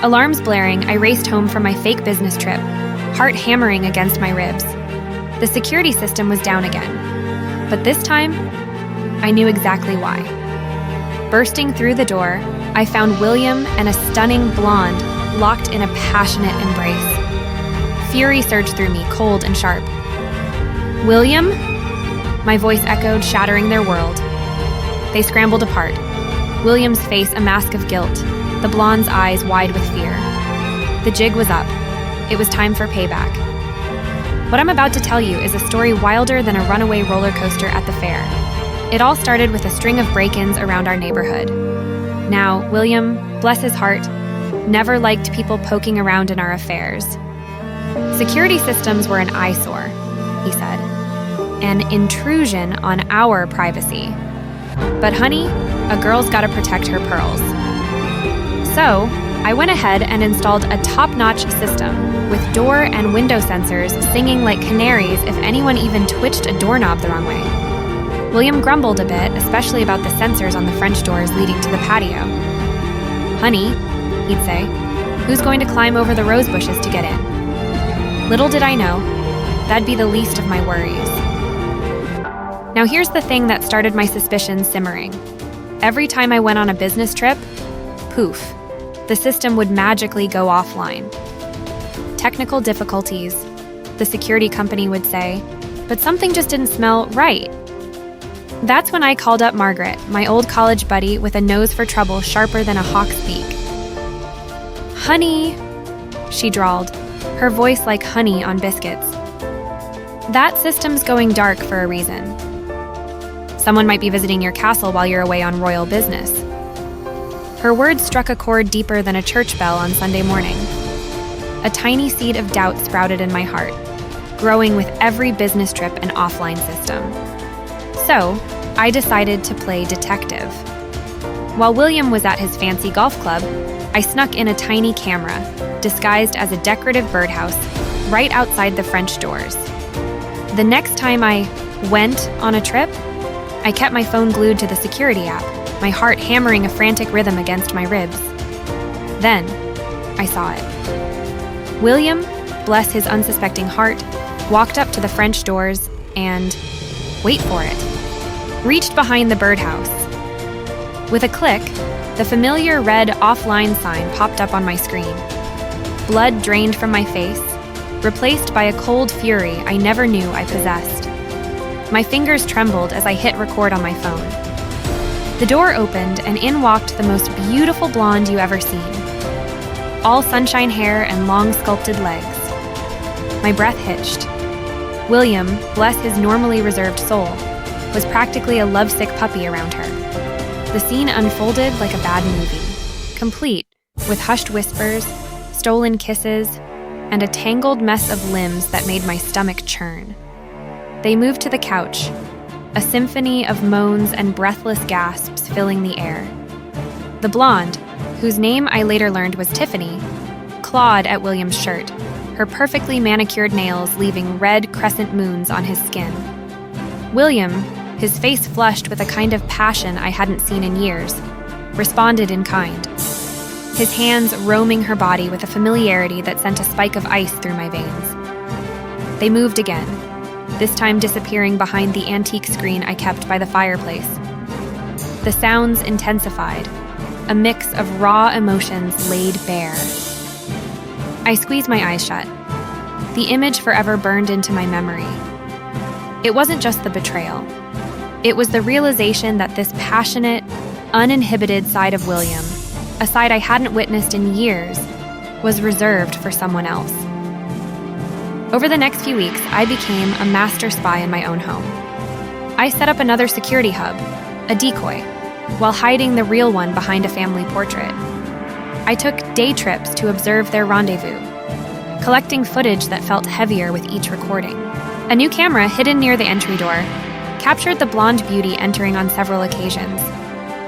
Alarms blaring, I raced home from my fake business trip, heart hammering against my ribs. The security system was down again. But this time, I knew exactly why. Bursting through the door, I found William and a stunning blonde locked in a passionate embrace. Fury surged through me, cold and sharp. "William?" My voice echoed, shattering their world. They scrambled apart. William's face a mask of guilt, the blonde's eyes wide with fear. The jig was up. It was time for payback. What I'm about to tell you is a story wilder than a runaway roller coaster at the fair. It all started with a string of break-ins around our neighborhood. Now, William, bless his heart, never liked people poking around in our affairs. Security systems were an eyesore, he said. An intrusion on our privacy. But honey, a girl's gotta protect her pearls. So, I went ahead and installed a top-notch system with door and window sensors singing like canaries if anyone even twitched a doorknob the wrong way. William grumbled a bit, especially about the sensors on the French doors leading to the patio. "Honey," he'd say, "who's going to climb over the rose bushes to get in?" Little did I know, that'd be the least of my worries. Now here's the thing that started my suspicions simmering. Every time I went on a business trip, poof, the system would magically go offline. Technical difficulties, the security company would say, but something just didn't smell right. That's when I called up Margaret, my old college buddy with a nose for trouble sharper than a hawk's beak. "Honey," she drawled, her voice like honey on biscuits. "That system's going dark for a reason. Someone might be visiting your castle while you're away on royal business." Her words struck a chord deeper than a church bell on Sunday morning. A tiny seed of doubt sprouted in my heart, growing with every business trip and offline system. So, I decided to play detective. While William was at his fancy golf club, I snuck in a tiny camera, disguised as a decorative birdhouse, right outside the French doors. The next time I went on a trip, I kept my phone glued to the security app, my heart hammering a frantic rhythm against my ribs. Then, I saw it. William, bless his unsuspecting heart, walked up to the French doors and, wait for it, reached behind the birdhouse. With a click, the familiar red offline sign popped up on my screen. Blood drained from my face, replaced by a cold fury I never knew I possessed. My fingers trembled as I hit record on my phone. The door opened and in walked the most beautiful blonde you ever seen. All sunshine hair and long sculpted legs. My breath hitched. William, bless his normally reserved soul, was practically a lovesick puppy around her. The scene unfolded like a bad movie, complete with hushed whispers, stolen kisses, and a tangled mess of limbs that made my stomach churn. They moved to the couch, a symphony of moans and breathless gasps filling the air. The blonde, whose name I later learned was Tiffany, clawed at William's shirt, her perfectly manicured nails leaving red crescent moons on his skin. William, his face flushed with a kind of passion I hadn't seen in years, responded in kind, his hands roaming her body with a familiarity that sent a spike of ice through my veins. They moved again, this time disappearing behind the antique screen I kept by the fireplace. The sounds intensified, a mix of raw emotions laid bare. I squeezed my eyes shut. The image forever burned into my memory. It wasn't just the betrayal. It was the realization that this passionate, uninhibited side of William, a side I hadn't witnessed in years, was reserved for someone else. Over the next few weeks, I became a master spy in my own home. I set up another security hub, a decoy, while hiding the real one behind a family portrait. I took day trips to observe their rendezvous, collecting footage that felt heavier with each recording. A new camera hidden near the entry door captured the blonde beauty entering on several occasions.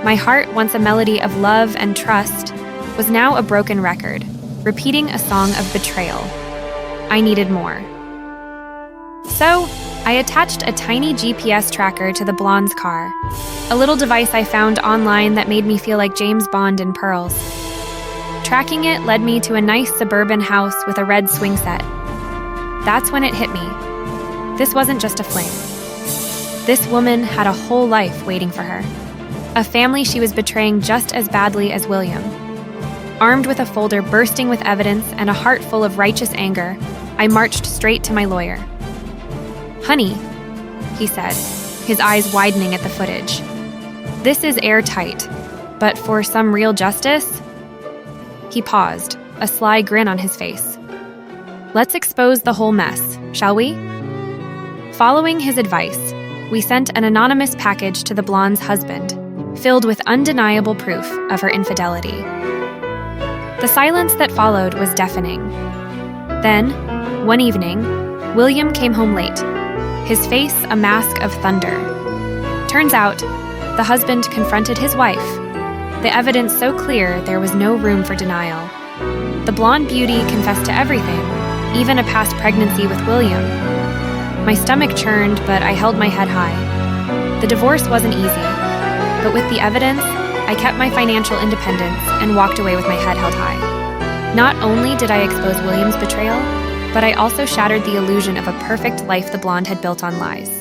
My heart, once a melody of love and trust, was now a broken record, repeating a song of betrayal. I needed more. So, I attached a tiny GPS tracker to the blonde's car, a little device I found online that made me feel like James Bond in pearls. Tracking it led me to a nice suburban house with a red swing set. That's when it hit me. This wasn't just a fling. This woman had a whole life waiting for her. A family she was betraying just as badly as William. Armed with a folder bursting with evidence and a heart full of righteous anger, I marched straight to my lawyer. "Honey," he said, his eyes widening at the footage. "This is airtight, but for some real justice?" He paused, a sly grin on his face. "Let's expose the whole mess, shall we?" Following his advice, we sent an anonymous package to the blonde's husband, filled with undeniable proof of her infidelity. The silence that followed was deafening. Then, one evening, William came home late, his face a mask of thunder. Turns out, the husband confronted his wife, the evidence so clear there was no room for denial. The blonde beauty confessed to everything, even a past pregnancy with William. My stomach churned, but I held my head high. The divorce wasn't easy, but with the evidence, I kept my financial independence and walked away with my head held high. Not only did I expose William's betrayal, but I also shattered the illusion of a perfect life the blonde had built on lies.